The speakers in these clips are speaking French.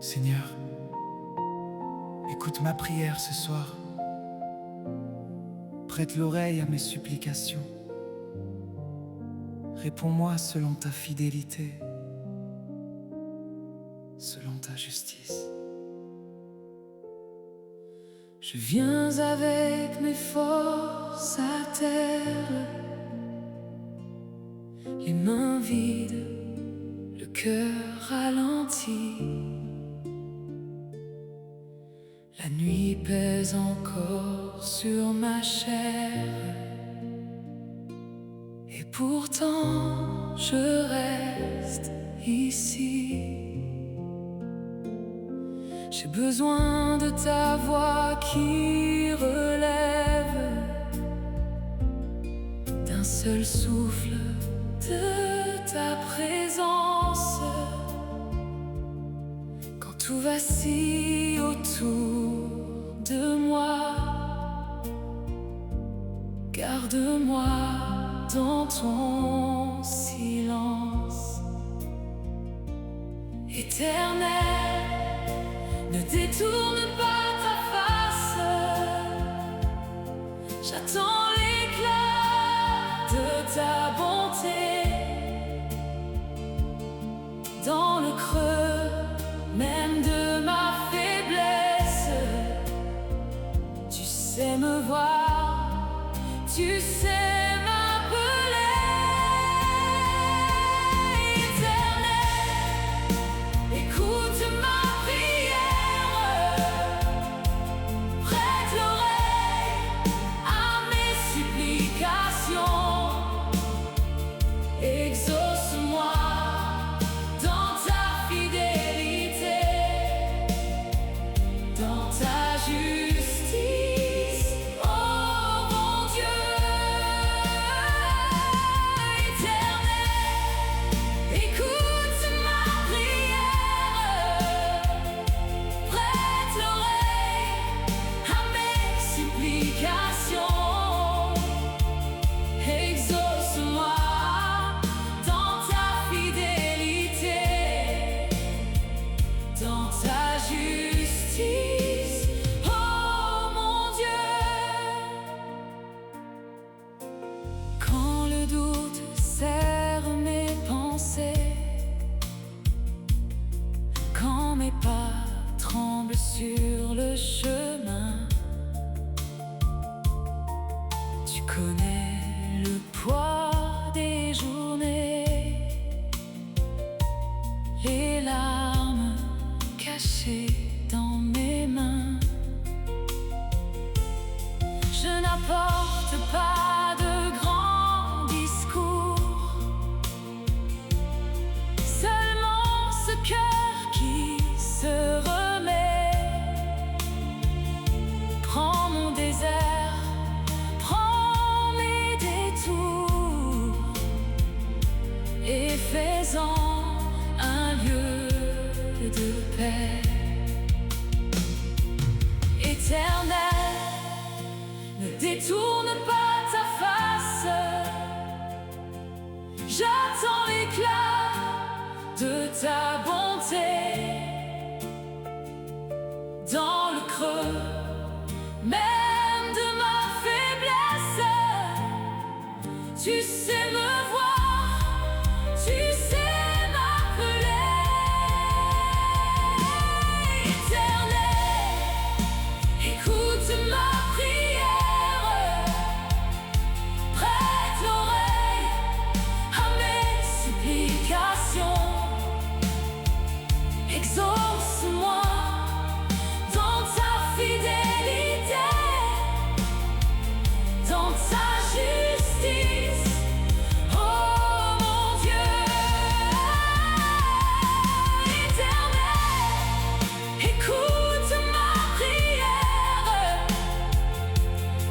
Seigneur, écoute ma prière ce soir. Prête l'oreille à mes supplications. Réponds-moi selon ta fidélité, selon ta justice. Je viens avec mes forces à terre, les mains vides, le cœur ralenti. La nuit pèse encore sur ma chair, et pourtant je reste ici. J'ai besoin de ta voix qui relève, d'un seul souffle de ta présence. Quand tout vacille autour de moi, garde-moi dans ton silence. Éternel, ne détourne pas ta face. J'attends l'éclat de ta bonté. Dans le creux même de ma faiblesse, tu sais me voir, tu sais m'appeler. Éternel, écoute ma prière, prête l'oreille à mes supplications. Exauce-moi dans ta fidélité, dans ta justice, oh mon Dieu. Éternel, écoute ma prière, prête l'oreille à mes supplications. Exauce-moi dans ta fidélité, dans ta justice, oh mon Dieu. Quand le doute serre mes pensées, quand mes pas tremblent sur le chemin, tu connais le poids des journées, les larmes cachées dans mes mains. Je n'apporte pas de grands discours, seulement ce cœur qui se remet. Prends mon désert, prends mes détours, et fais-en un lieu de paix. Éternel, ne détourne pas ta face. J'attends l'éclat de ta bonté. Dans le creux même de ma faiblesse, tu sais me voir, tu sais m'appeler. Éternel, écoute ma prière, prête l'oreille à mes supplications. Exauce-moi dans ta fidélité, dans ta justice, oh mon Dieu. Éternel, écoute ma prière,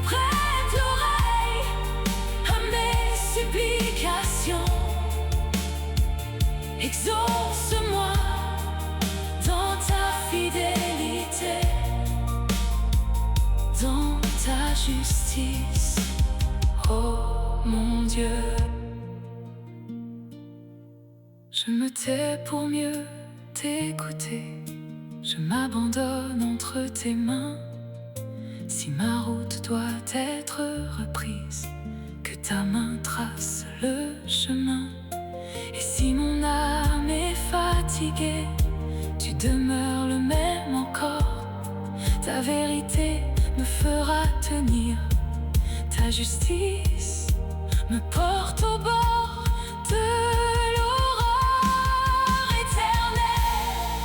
prête l'oreille à mes supplications. Exauce-moi dans ta fidélité, dans ta justice, oh mon Dieu. Je me tais pour mieux t'écouter, Je m'abandonne entre tes mains. Si ma route doit être reprise, que ta main trace le chemin. Et si mon âme est fatiguée, tu demeures le même encore. Ta vérité me fera tenir, ta justice me porte au bord de l'aurore éternelle.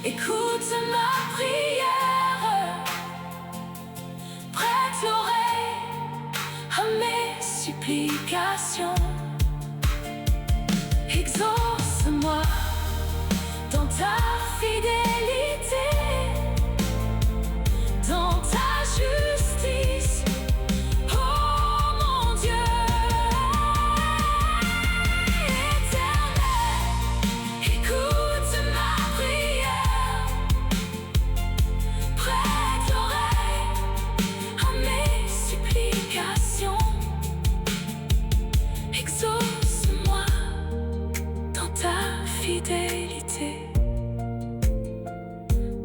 Écoute ma prière, prête l'oreille à mes supplications. Exauce-moi dans ta fidélité, dans ta justice, oh mon Dieu éternel. Écoute ma prière, prête l'oreille à mes supplications. Exauce-moi dans ta fidélité,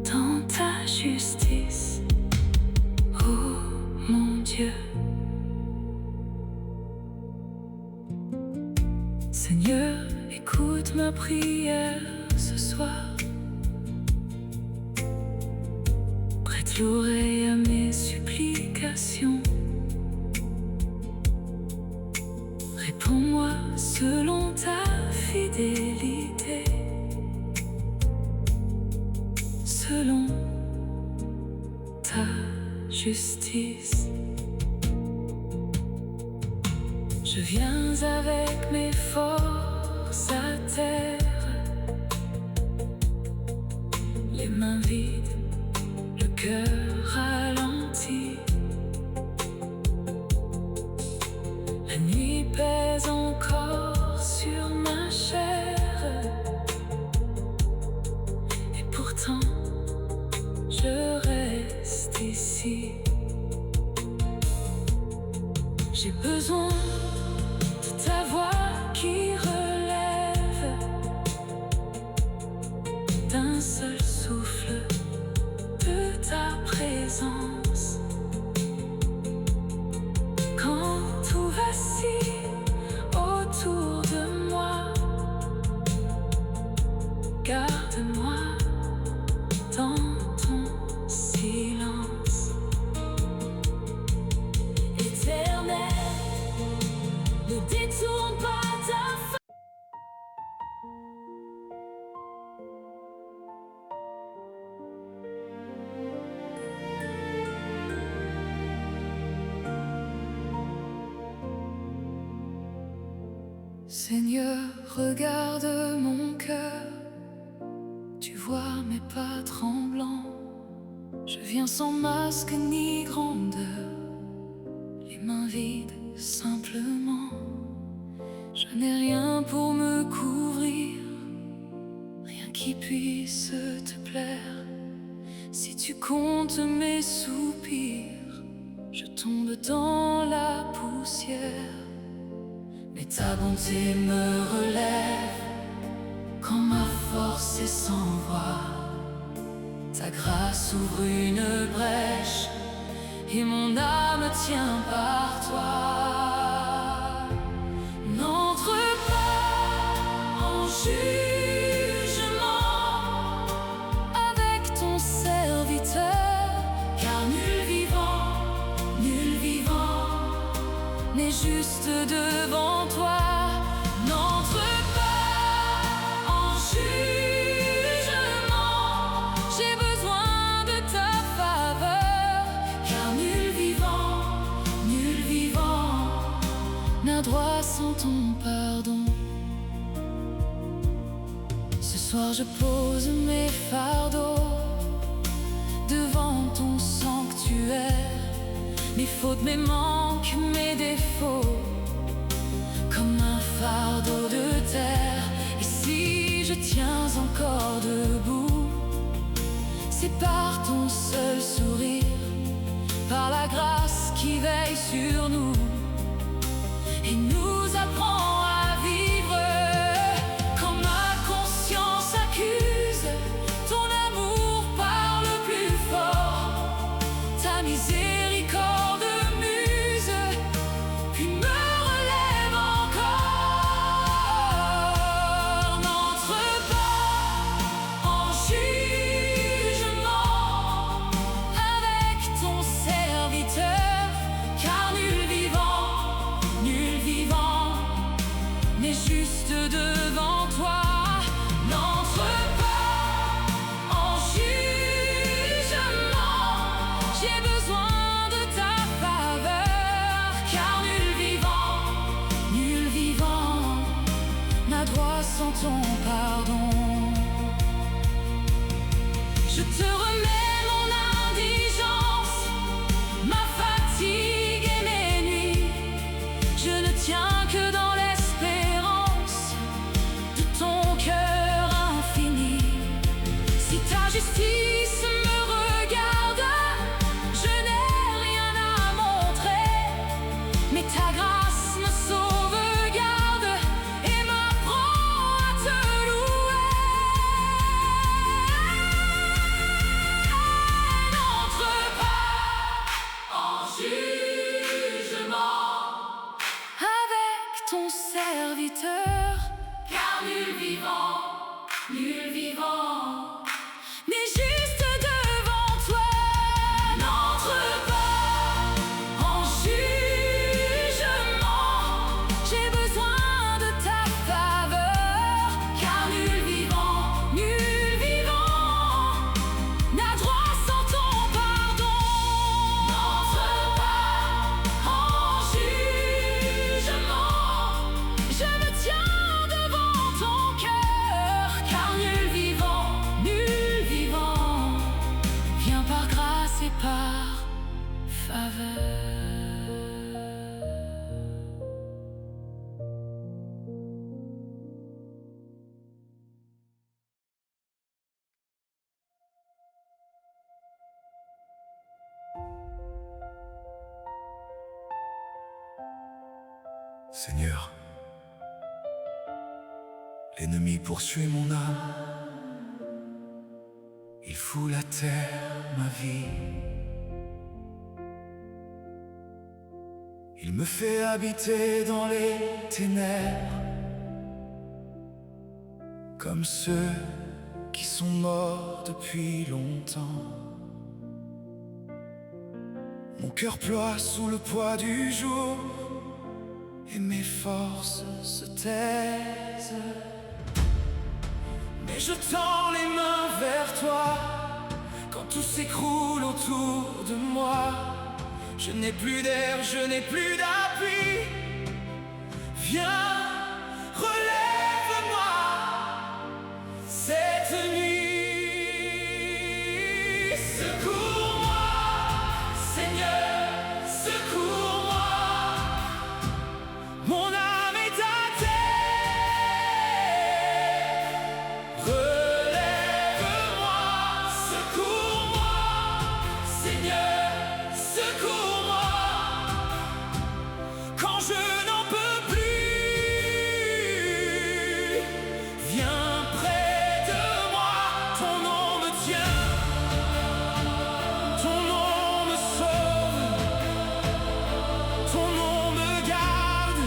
dans ta justice, oh mon Dieu. Seigneur, écoute ma prière ce soir. Prête l'oreille à mes supplications. Réponds-moi selon ta fidélité, selon ta justice. Je viens avec mes forces à terre, les mains vides, le cœur ralenti. La nuit pèse encore sur ma chair, et pourtant je reste ici. J'ai besoin de ta voix qui relève, d'un seul souffle de ta présence. Quand tout vacille autour de moi, garde-moi dans ton silence. Éternel, ne détourne pas ta face. Seigneur, regarde mon cœur, tu vois mes pas tremblants. Je viens sans masque ni grandeur, les mains vides simplement. Je n'ai rien pour me couvrir, rien qui puisse te plaire. Si tu comptes mes soupirs, je tombe dans la poussière. Mais ta bonté me relève quand ma force est sans voix. Ta grâce ouvre une brèche et mon âme tient par toi. N'entre pas en jugement avec ton serviteur, car nul vivant n'est juste devant toi. N'entre pas en jugement, j'ai besoin de ta faveur, car nul vivant n'a droit sans ton pardon. Ce soir je pose mes fardeaux devant ton sanctuaire, mes fautes, mes manques, mes défauts, comme un fardeau de terre. Et si je tiens encore debout, c'est par ton seul sourire, par la grâce qui veille sur nous et nous apprend à vivre. Quand ma conscience accuse, ton amour juste devant toi. N'entre pas en jugement, j'ai besoin de ta faveur, car nul vivant n'a droit sans ton pardon. Je te remets mon indigence, ma fatigue et mes nuits. Je ne tiens que dans l'espérance de ton cœur infini. Si ta justice me regarde, je n'ai rien à montrer, mais ta grâce me sauvegarde et m'apprend à te louer. N'entre pas en jugement avec ton serviteur, car nul vivant n'est juste devant toi. N'entre pas en jugement, j'ai besoin de ta faveur, car nul vivant n'a droit sans ton pardon. N'entre pas en jugement, je me tiens devant ton cœur, car nul vivant vient par grâce et par faveur. Seigneur, l'ennemi poursuit mon âme. Il foule à terre ma vie. Il me fait habiter dans les ténèbres, comme ceux qui sont morts depuis longtemps. Mon cœur ploie sous le poids du jour et mes forces se taisent. Mais je tends les mains vers toi quand tout s'écroule autour de moi. Je n'ai plus d'air, je n'ai plus d'appui. Viens, relève-moi cette nuit. Secours-moi, Seigneur, secours-moi. Mon âme est à terre. Relève-moi, secours-moi, Seigneur, secours-moi. Quand je n'en peux plus, viens près de moi. Ton nom me tient, ton nom me sauve, ton nom me garde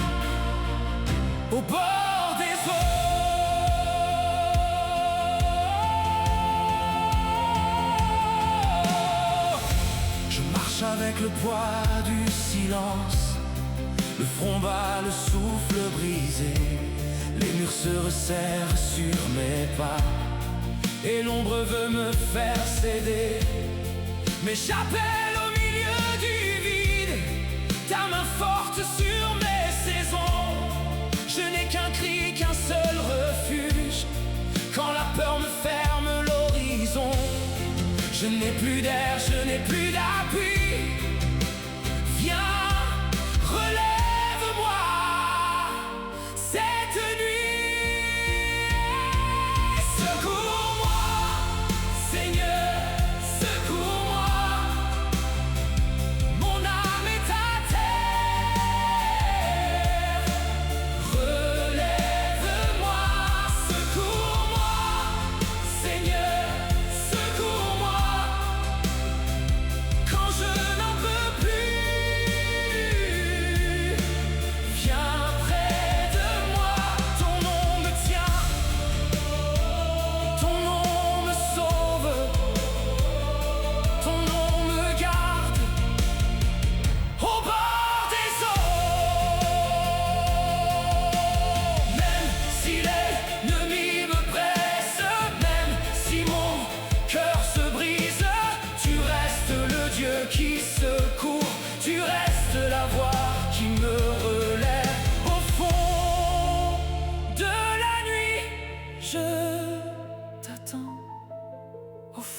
au bord des eaux. Je marche avec le poids du silence, le front bas, le souffle brisé. Les murs se resserrent sur mes pas et l'ombre veut me faire céder. Mais j'appelle au milieu du vide ta main forte sur mes saisons. Je n'ai qu'un cri, qu'un seul refuge quand la peur me ferme l'horizon. Je n'ai plus d'air, je n'ai plus d'appui. Viens, relève-moi cette nuit. Secours-moi, Seigneur, secours-moi. Mon âme est à terre. Relève-moi, secours-moi, Seigneur, secours-moi. Quand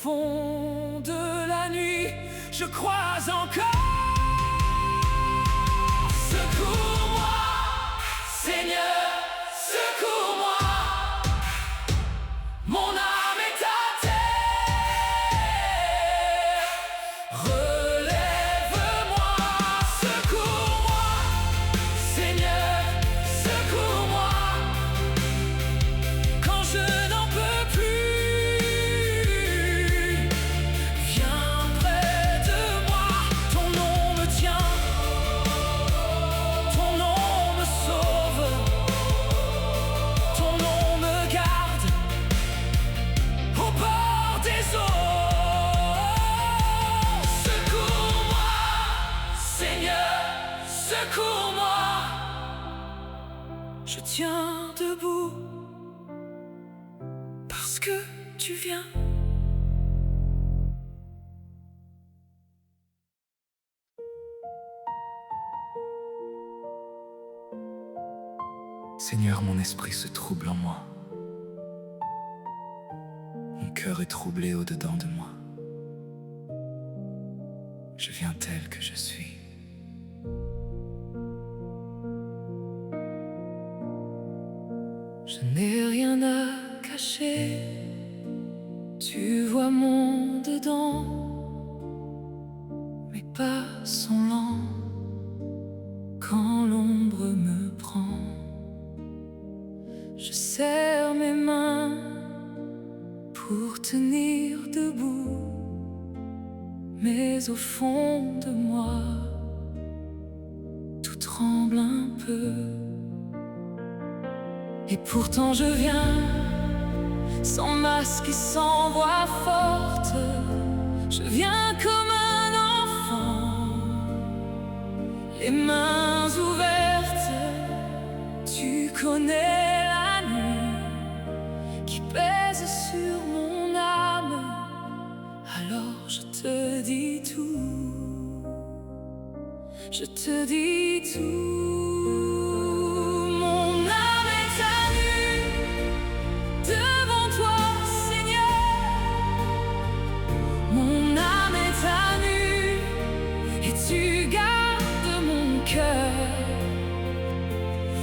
fond de la nuit, je crois encore. Secours-moi, Seigneur, secours-moi. Mon âme est à terre. Relève-moi, secours-moi, Seigneur, secours-moi. Quand je n'en peux plus, viens près de moi. Ton nom me tient, ton nom me sauve, ton nom me garde au bord des eaux. Secours-moi, Seigneur, secours-moi. Je tiens debout parce que tu viens. Seigneur, mon esprit se trouble en moi. Mon cœur est troublé au-dedans de moi. Je viens tel que je suis. Je n'ai rien à cacher, tu vois mon dedans. Mes pas sont lents quand l'ombre me prend. Je serre mes mains pour tenir debout, mais au fond de moi, tout tremble un peu. Et pourtant je viens, sans masque et sans voix forte. Je viens comme un enfant, les mains ouvertes. Tu connais la nuit qui pèse sur mon âme. Alors je te dis tout, je te dis tout. Tu gardes mon cœur.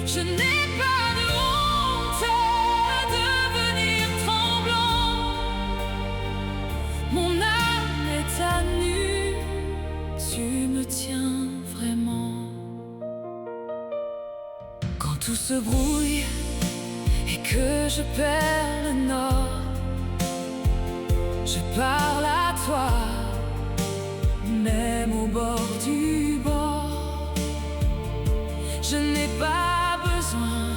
Je n'ai pas de honte de devenir tremblant. Mon âme est à nu. Tu me tiens vraiment. Quand tout se brouille et que je perds le nord, je parle à toi. Même au bord du bord, je n'ai pas besoin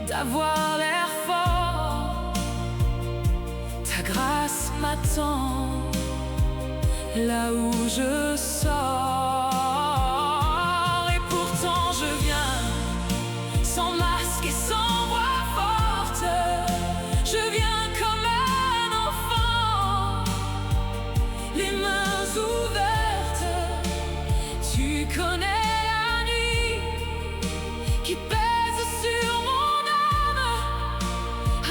d'avoir l'air fort. Ta grâce m'attend là où je sors. Et pourtant je viens sans masque et sans voix forte. Je viens comme un enfant, les mains ouvertes. Tu connais la nuit qui pèse sur mon âme.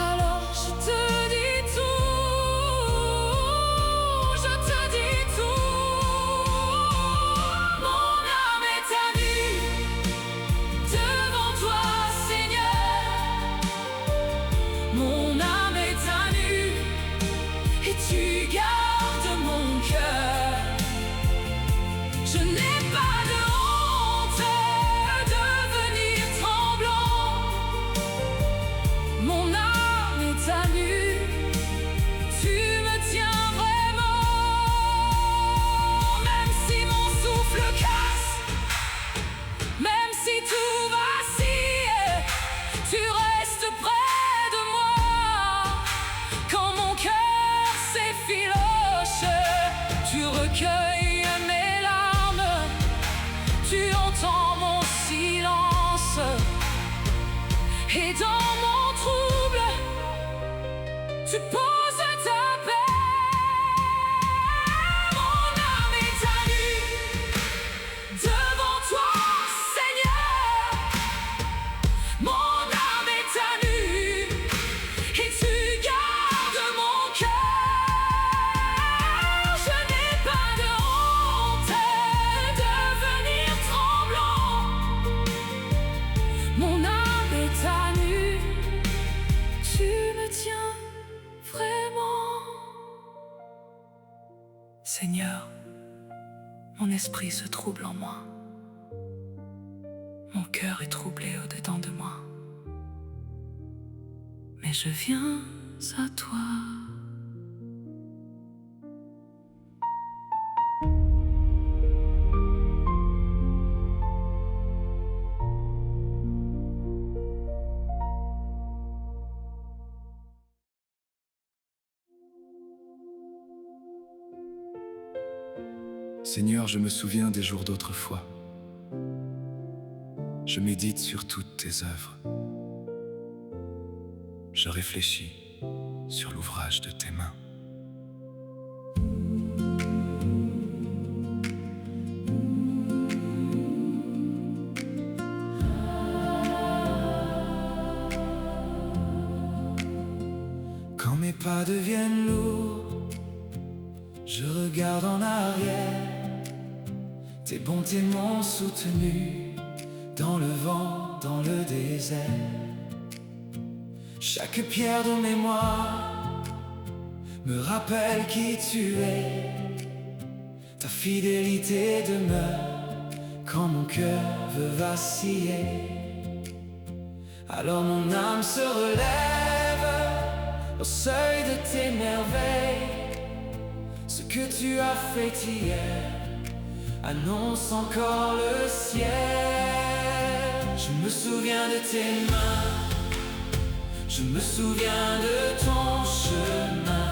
Alors je te dis tout, je te dis tout. Mon âme est à nu devant toi, Seigneur. Mon âme est à nu et tu gardes mon cœur. Je n'ai pas de honte de devenir tremblant. Mon âme est à nu. Tu me tiens vraiment. Même si mon souffle casse, même si tout vacille, tu restes près de moi. Quand mon cœur s'effiloche, tu recueilles mes larmes. Tu entends mon silence. Et dans mon trouble, tu poses ta paix. Mon âme est à nu devant toi, Seigneur. Mon âme est à nu et tu gardes mon cœur. Seigneur, mon esprit se trouble en moi. Mon cœur est troublé au-dedans de moi. Mais je viens à toi. Seigneur, je me souviens des jours d'autrefois. Je médite sur toutes tes œuvres. Je réfléchis sur l'ouvrage de tes mains. Quand mes pas deviennent lourds, je regarde en arrière. Tes bontés m'ont soutenu dans le vent, dans le désert. Chaque pierre de mémoire me rappelle qui tu es. Ta fidélité demeure quand mon cœur veut vaciller. Alors mon âme se relève au seuil de tes merveilles. Ce que tu as fait hier annonce encore le ciel. Je me souviens de tes mains, je me souviens de ton chemin.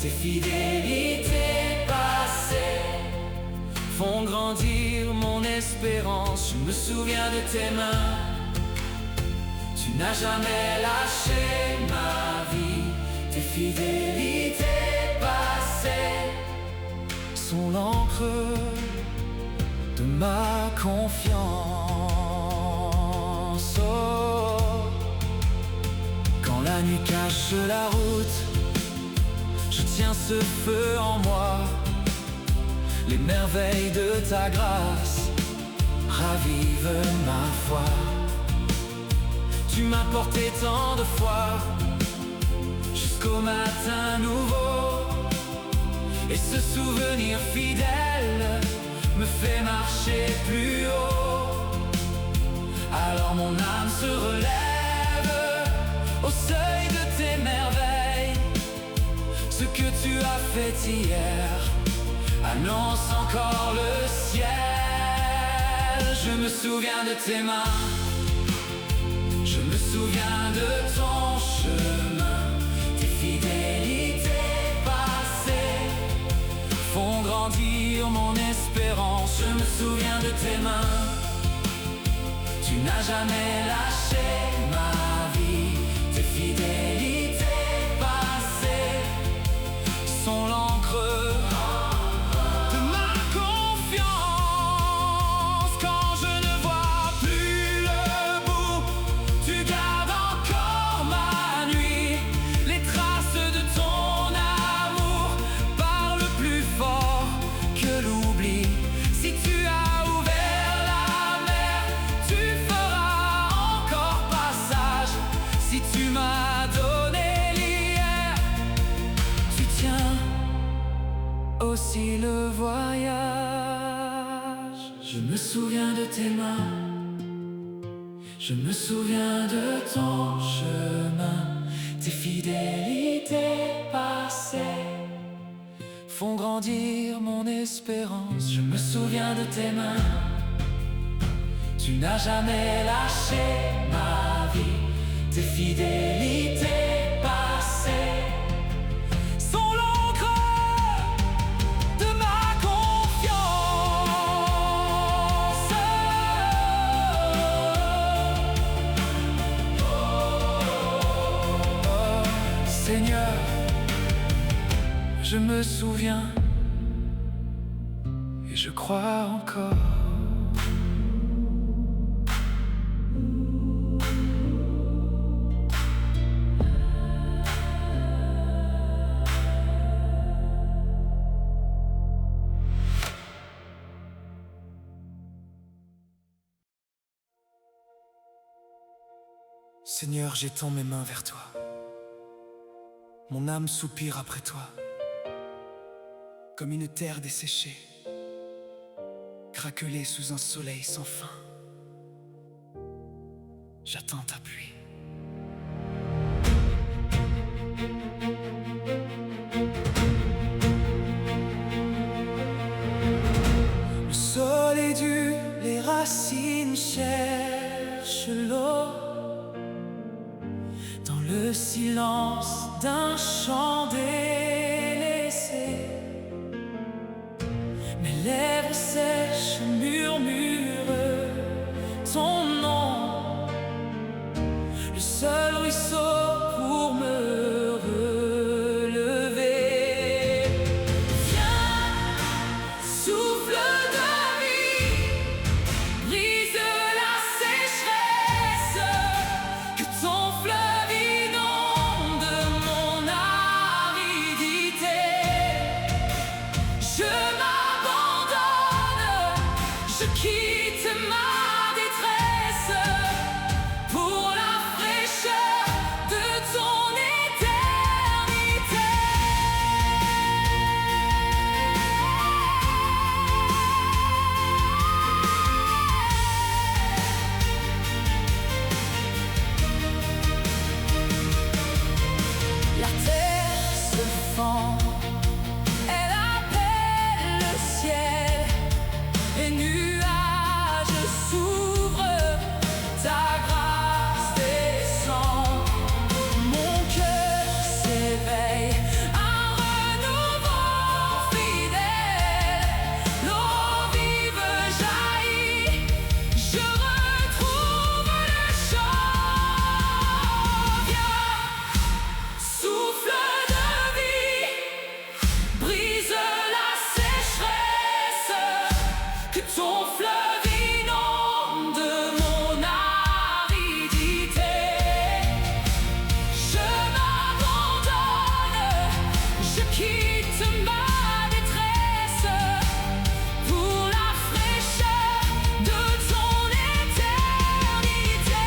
Tes fidélités passées font grandir mon espérance. Je me souviens de tes mains, tu n'as jamais lâché ma vie. Tes fidélités passées sont l'encre de ma confiance. Oh, quand la nuit cache la route, je tiens ce feu en moi. Les merveilles de ta grâce ravivent ma foi. Tu m'as porté tant de fois jusqu'au matin nouveau, et ce souvenir fidèle me fait marcher plus haut. Alors mon âme se relève au seuil de tes merveilles. Ce que tu as fait hier annonce encore le ciel. Je me souviens de tes mains, je me souviens de ton chemin. Tes fidélités passées font grandir mon espérance. Je me souviens de tes mains, tu n'as jamais lâché ma vie. Tes fidélités passées sont l'encre de ma confiance. Quand je ne vois plus le bout, tu gardes encore ma nuit. Les traces de ton amour parlent plus fort que l'oubli. Si tu as ouvert la mer, tu feras encore passage. Si tu m'as donné l'hier, tu tiens aussi le voyage. Je me souviens de tes mains, je me souviens de ton chemin. Tes fidélités passées font grandir mon espérance. Je me souviens de tes mains, tu n'as jamais lâché ma vie. Tes fidélités passées sont l'encre de ma confiance. Oh, Seigneur, je me souviens et je crois encore. Seigneur, j'étends mes mains vers toi. Mon âme soupire après toi. comme une terre desséchée, craquelée sous un soleil sans fin. J'attends ta pluie. Le sol est dur, les racines cherchent l'eau. Dans le silence d'un champ délaissé, mes lèvres sèches murmurent ton nom, le seul ruisseau pour me relever. Viens, souffle de vie, brise la sécheresse, que ton fleuve inonde mon aridité. Je m'abandonne, je quitte ma détresse pour la fraîcheur de ton éternité. La terre se fend, elle appelle le ciel, les nuages s'ouvrent, ta grâce descend. Mon cœur s'éveille, un renouveau fidèle, l'eau vive jaillit, je retrouve le chant. Viens, souffle de vie, brise la sécheresse, que ton fleuve inonde mon aridité. Je m'abandonne, je quitte ma détresse pour la fraîcheur de ton éternité.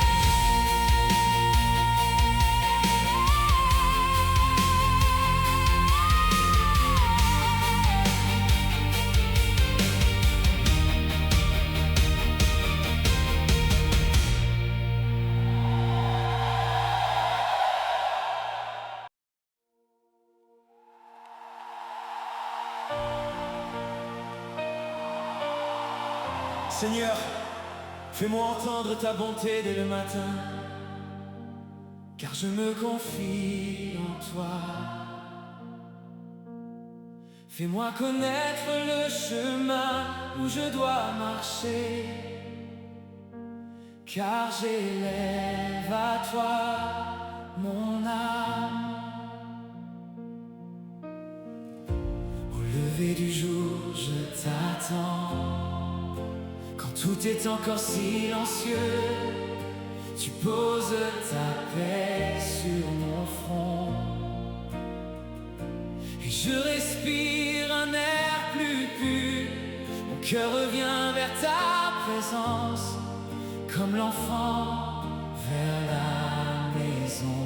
Seigneur, fais-moi entendre ta bonté dès le matin, car je me confie en toi. Fais-moi connaître le chemin où je dois marcher, car j'élève à toi mon âme. Au lever du jour, je t'attends. Quand tout est encore silencieux, tu poses ta paix sur mon front. Et je respire un air plus pur. Mon cœur revient vers ta présence, comme l'enfant vers la maison.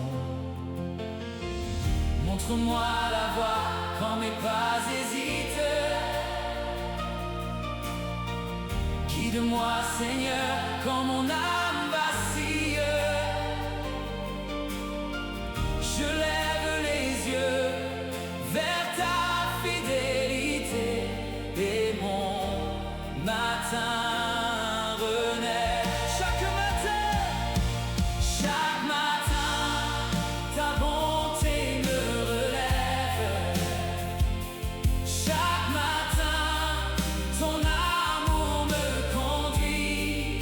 Montre-moi la voie quand mes pas hésitent. Guide-moi, Seigneur, quand mon âme vacille. Je lève les yeux vers ta fidélité et mon matin renaît. Chaque matin, ta bonté me relève. Chaque matin, ton amour me conduit.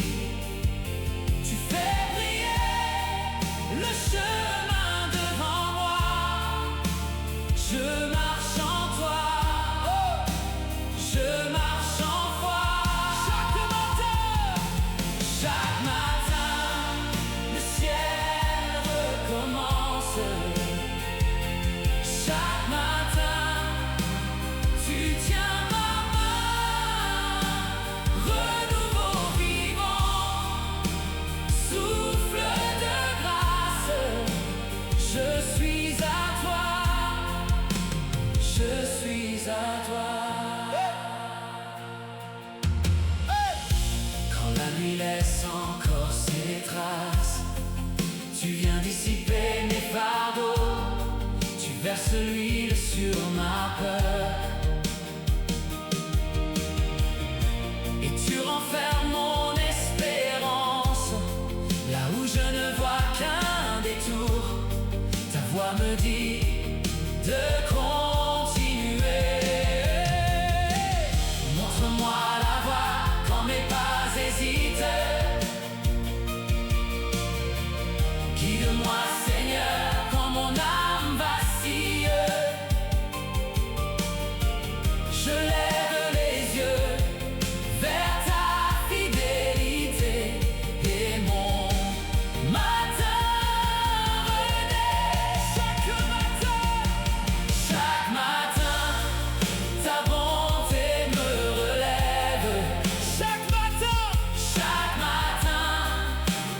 verse l'huile sur ma peur. Et tu renfermes mon espérance là où je ne vois qu'un détour. Ta voix me dit de continuer. Montre-moi la voie quand mes pas hésitent. Guide-moi, Seigneur, quand mon âme vacille. Je lève les yeux vers ta fidélité et mon matin renaît. Chaque matin, ta bonté me relève. Chaque matin,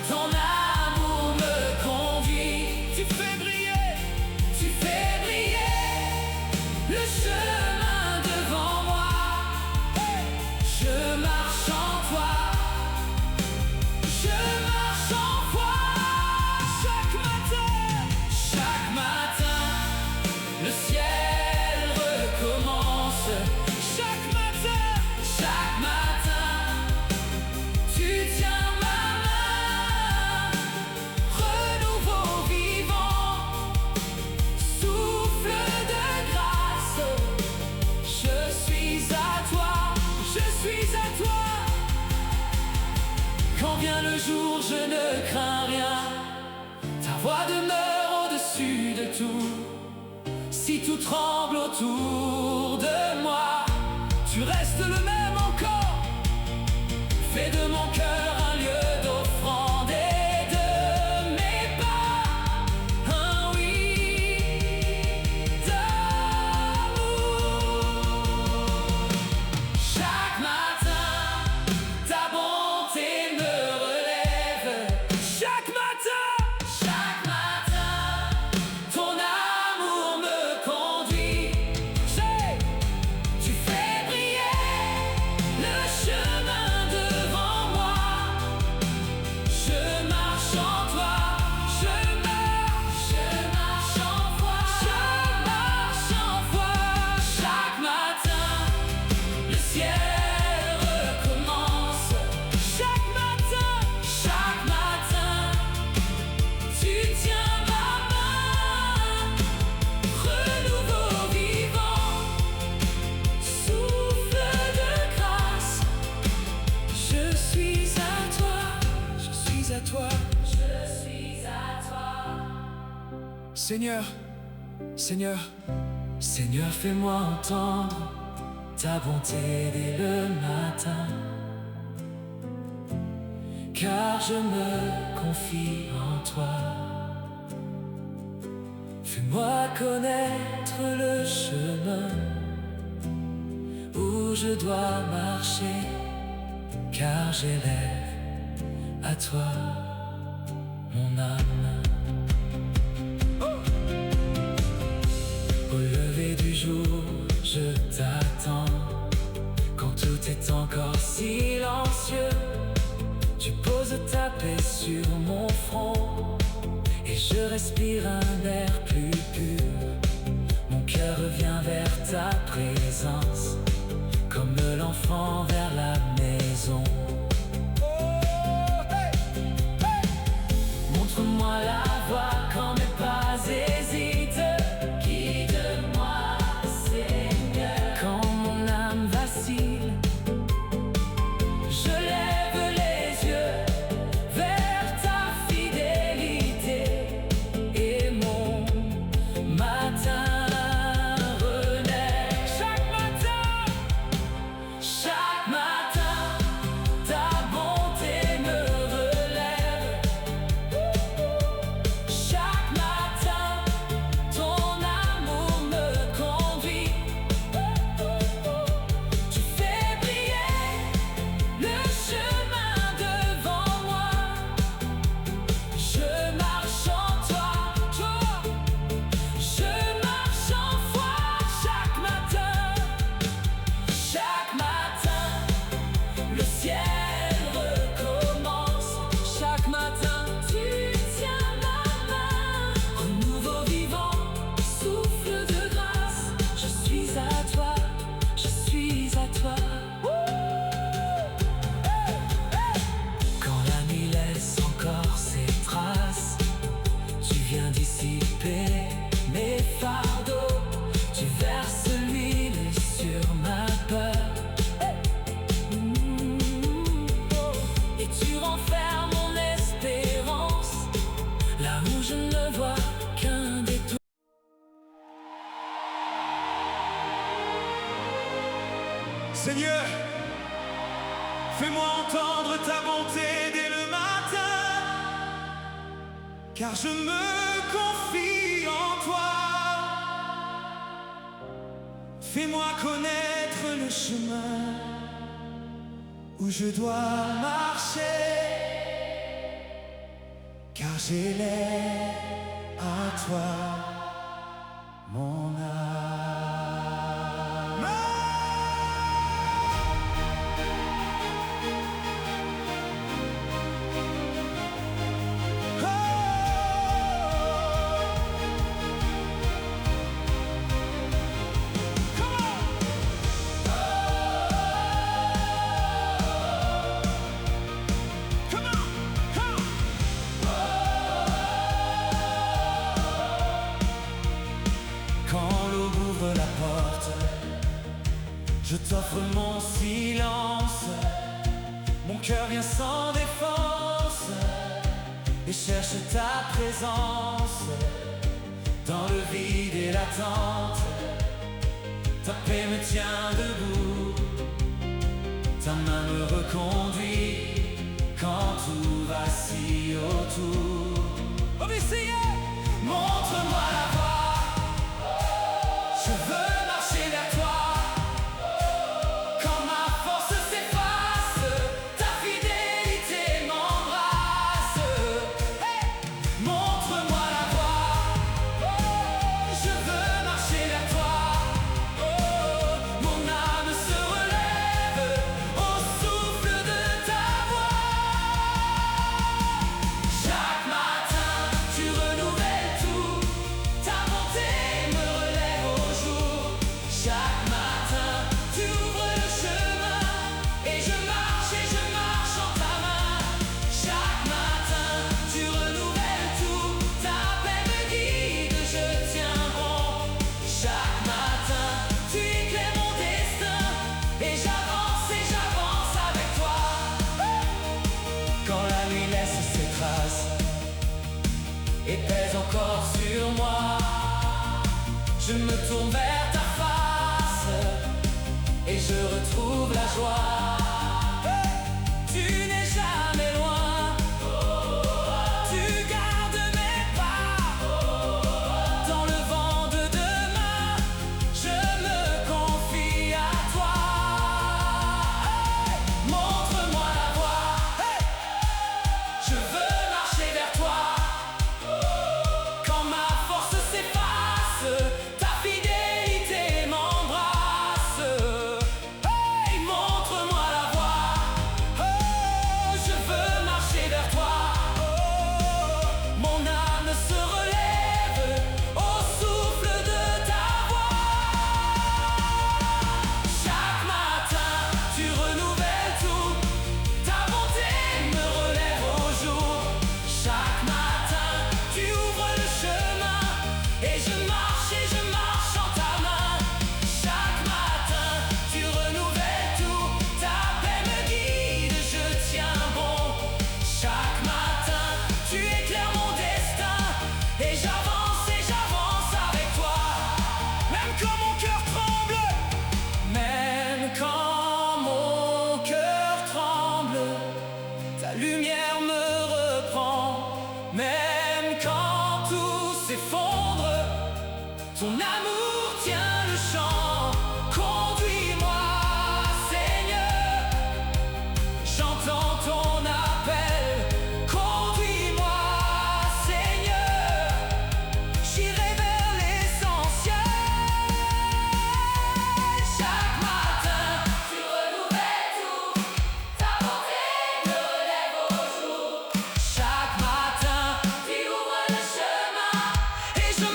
ton amour me conduit. Tu fais briller le chemin devant moi. Je marche en toi, chaque matin, le ciel recommence. Chaque matin, tu tiens ma main. Renouveau vivant, souffle de grâce. Je suis à toi. Quand vient le jour, je ne crains rien. Ta voix demeure au-dessus de tout. Si tout tremble autour de moi, tu restes le même encore. Fais de mon cœur un lieu d'offrande et de mes pas un oui d'amour. Chaque matin, ta bonté me relève. Chaque matin, ton amour me conduit. Tu fais briller le chemin devant moi. Je marche en toi, je marche en foi. Chaque matin, le ciel recommence. Chaque matin, tu tiens ma main. Renouveau vivant, souffle de grâce. Je suis à toi. Seigneur, Seigneur, fais-moi entendre ta bonté dès le matin, car je me confie en toi. Fais-moi connaître le chemin où je dois marcher, car j'élève à toi mon âme. Au lever du jour, je t'attends. Quand tout est encore silencieux, tu poses ta paix sur mon front et je respire un air plus pur. Mon cœur revient vers ta présence, comme l'enfant vers la maison. Montre-moi la voie quand mes pas hésitent. Guide-moi, Seigneur, quand mon âme vacille. Je lève les yeux vers ta fidélité et mon matin renaît. Chaque matin, viens dissiper mes fardeaux. Tu verses l'huile sur ma peur. Et tu renfermes mon espérance là où je ne vois qu'un détour. Seigneur, fais-moi entendre ta bonté dès le matin, car je me confie en toi. Fais-moi connaître le chemin où je dois marcher, car j'ai l'air à toi, mon âme. Je t'offre mon silence, mon cœur vient sans défense et cherche ta présence dans le vide et l'attente. Ta paix me tient debout, ta main me reconduit quand tout vacille autour. On va essayer. Montre-moi la voie, je veux marcher vers toi. Et pèse encore sur moi, je me tourne vers ta face et je retrouve la joie. Tu n'es jamais loin, tu gardes mes pas. Dans le vent de demain, je me confie à toi. Montre-moi la voie, je veux marcher vers toi. Ton amour tient le champ. Conduis-moi, Seigneur. J'entends ton appel. Conduis-moi, Seigneur. J'irai vers l'essentiel. Chaque matin, tu renouvelles tout. Ta bonté me relève au jour. Chaque matin, tu ouvres le chemin. Et je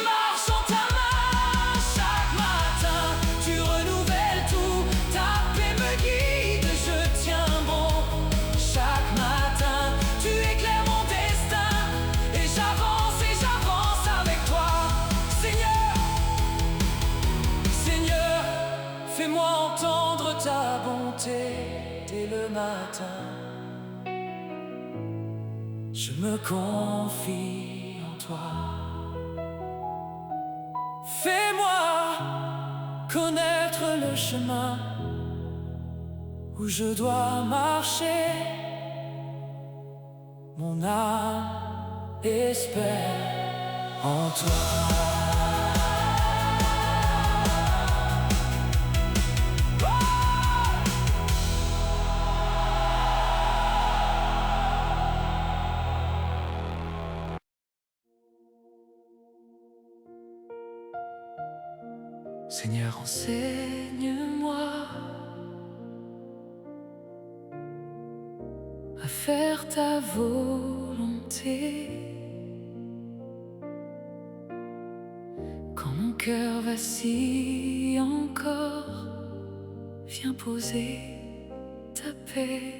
marche en ta main. Chaque matin. Je me confie en toi. Fais-moi connaître le chemin où je dois marcher. Mon âme espère en toi. Seigneur, Enseigne-moi à faire ta volonté. Quand mon cœur vacille encore, viens poser ta paix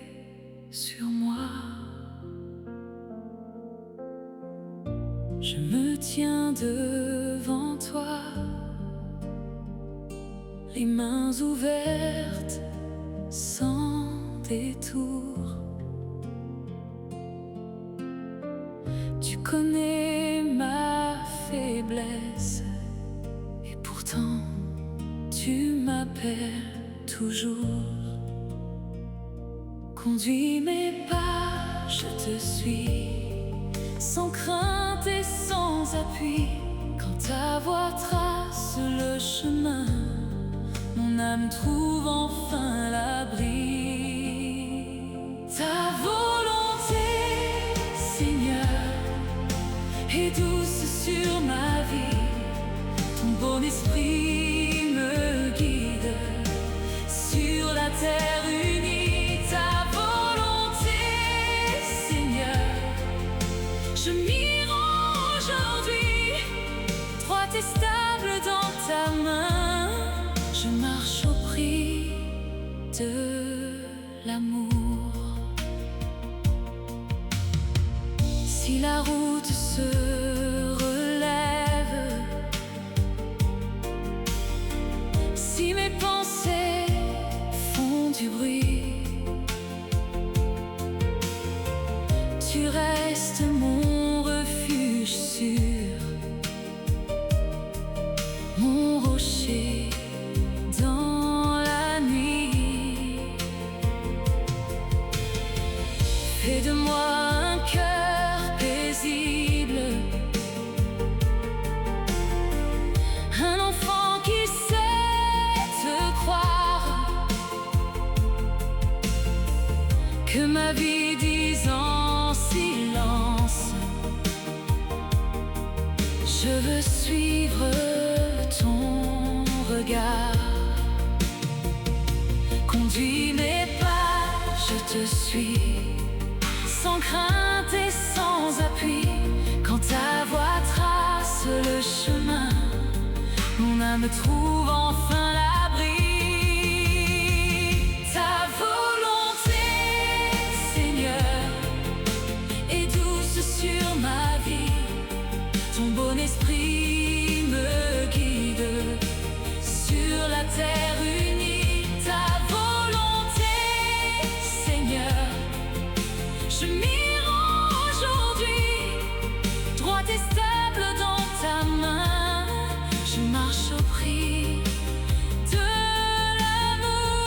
sur moi. Je me tiens devant toi, les mains ouvertes, sans détour. Tu connais ma faiblesse, et pourtant tu m'appelles toujours. Conduis mes pas, je te suis, sans crainte et sans appui. Quand ta voix trace le chemin, mon âme trouve enfin l'abri. Ta volonté, Seigneur, est douce sur ma vie. Ton bon esprit me guide sur la terre unie. Ta volonté, Seigneur, je m'y rends aujourd'hui, droite et stable dans ta main. Je marche au prix de l'amour. Si la route se relève, si mes pensées font du bruit, tu restes mon refuge sûr, mon rocher dans la nuit. Fais de moi un cœur paisible, un enfant qui sait te croire, que ma vie dise en silence: je veux suivre ton regard. Conduis mes pas, je te suis, sans crainte et sans appui. Quand ta voix trace le chemin, mon âme trouve enfin l'abri. Ta volonté, Seigneur, est douce sur ma vie. Ton bon esprit me guide sur la terre unie. Ta volonté, Seigneur, je m'y rends aujourd'hui, droite et stable dans ta main. Je marche au prix de l'amour.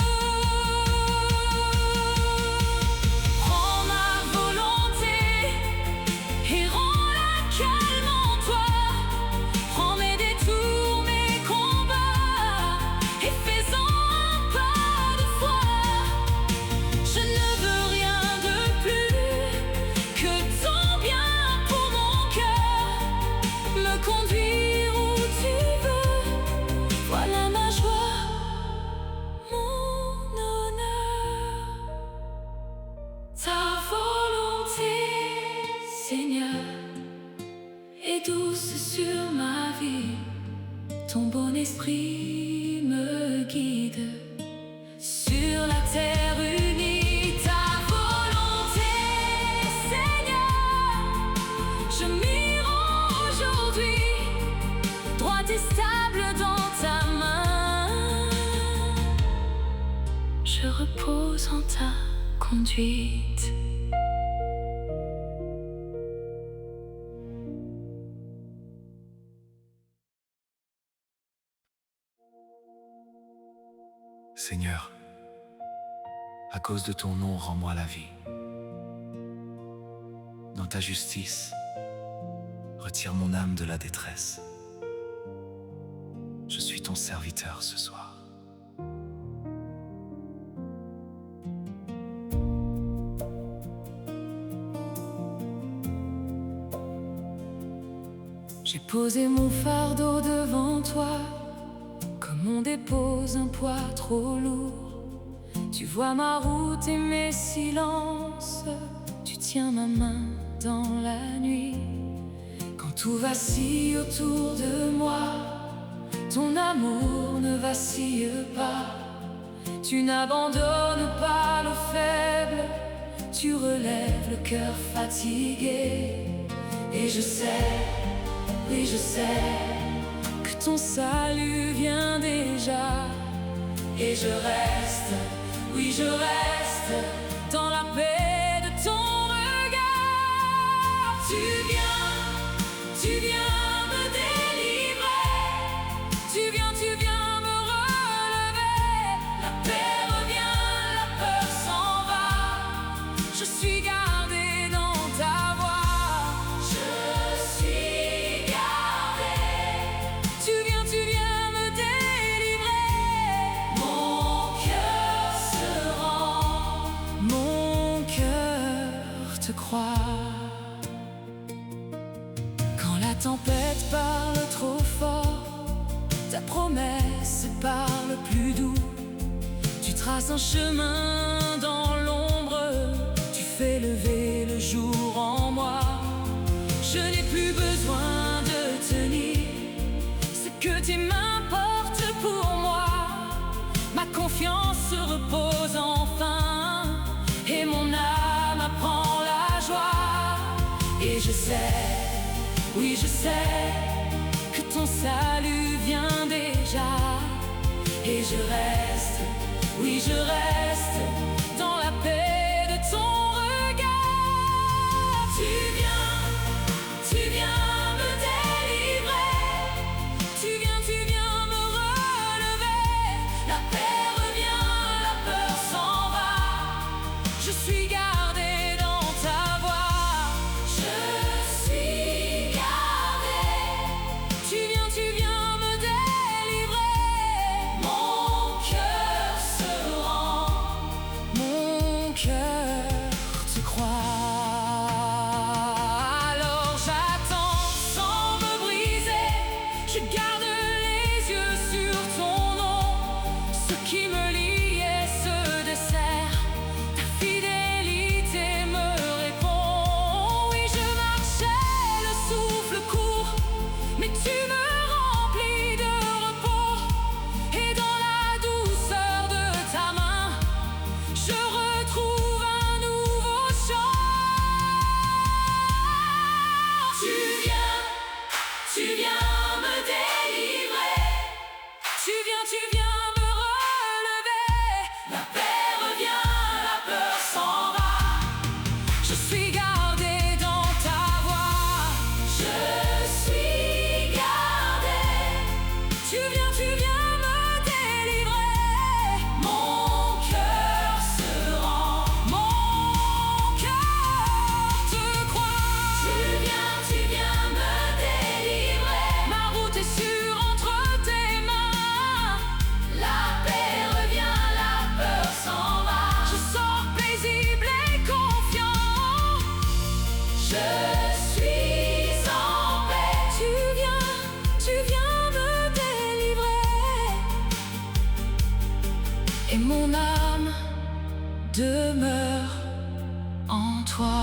Prends ma volonté et rends-la calme en toi. Prends mes détours, mes combats, et fais-en un pas de foi. Je ne veux rien de plus que ton bien pour mon cœur. Me conduire où tu veux, voilà ma joie, mon honneur. Ta volonté, Seigneur, est douce sur ma vie. Ton bon esprit me guide sur la terre unie. Ta volonté, Seigneur, je m'y rends aujourd'hui, droite et stable dans ta main. Je repose en ta conduite. Seigneur, à cause de ton nom, rends-moi la vie. Dans ta justice, retire mon âme de la détresse. Je suis ton serviteur ce soir. J'ai posé mon fardeau devant toi, comme on dépose un poids trop lourd. Tu vois ma route et mes silences, tu tiens ma main dans la nuit. Quand tout vacille autour de moi, ton amour ne vacille pas. Tu n'abandonnes pas le faible, tu relèves le cœur fatigué. Et je sais, oui je sais, que ton salut vient déjà. Et je reste, oui je reste, dans la paix de ton regard. Tu viens me délivrer. Tu viens me relever. La paix revient, la peur s'en va. Je suis gardé dans ta voix. Je suis gardé. Tu viens me délivrer. Mon cœur se rend, mon cœur te croit. Quand la tempête parle trop fort, ta promesse parle plus doux. Tu traces un chemin dans l'ombre, tu fais lever le jour en moi. Je n'ai plus besoin de tenir ce que tes mains portent pour moi. Ma confiance se repose enfin, et mon âme apprend la joie. Et je sais, oui je sais, que ton salut vient déjà. Et je reste, oui je reste, dans la paix de ton regard. Tu viens me délivrer. Tu viens me relever. La paix revient, la peur s'en va. Je suis gardé dans ta voix. Je suis gardé. Tu viens me délivrer. Mon cœur se rend, mon cœur te croit. Alors j'attends sans me briser. Je garde les yeux sur ton nom. Ce qui me lie et se dessert. Ta fidélité me répond. Oui, je marchais le souffle court, mais tu me remplis de repos. Et dans la douceur de ta main, je retrouve un nouveau chant. Tu viens me délivrer. Tu viens me relever. La paix revient, la peur s'en va. Je suis gardé dans ta voix. Je suis gardé. Tu viens me délivrer. Mon cœur se rend, mon cœur te croit. Tu viens me délivrer. Ma route est sûre entre tes mains. La paix revient, la peur s'en va. Je sors paisible et confiant. Je suis en paix. Tu viens me délivrer. Et mon âme demeure en toi.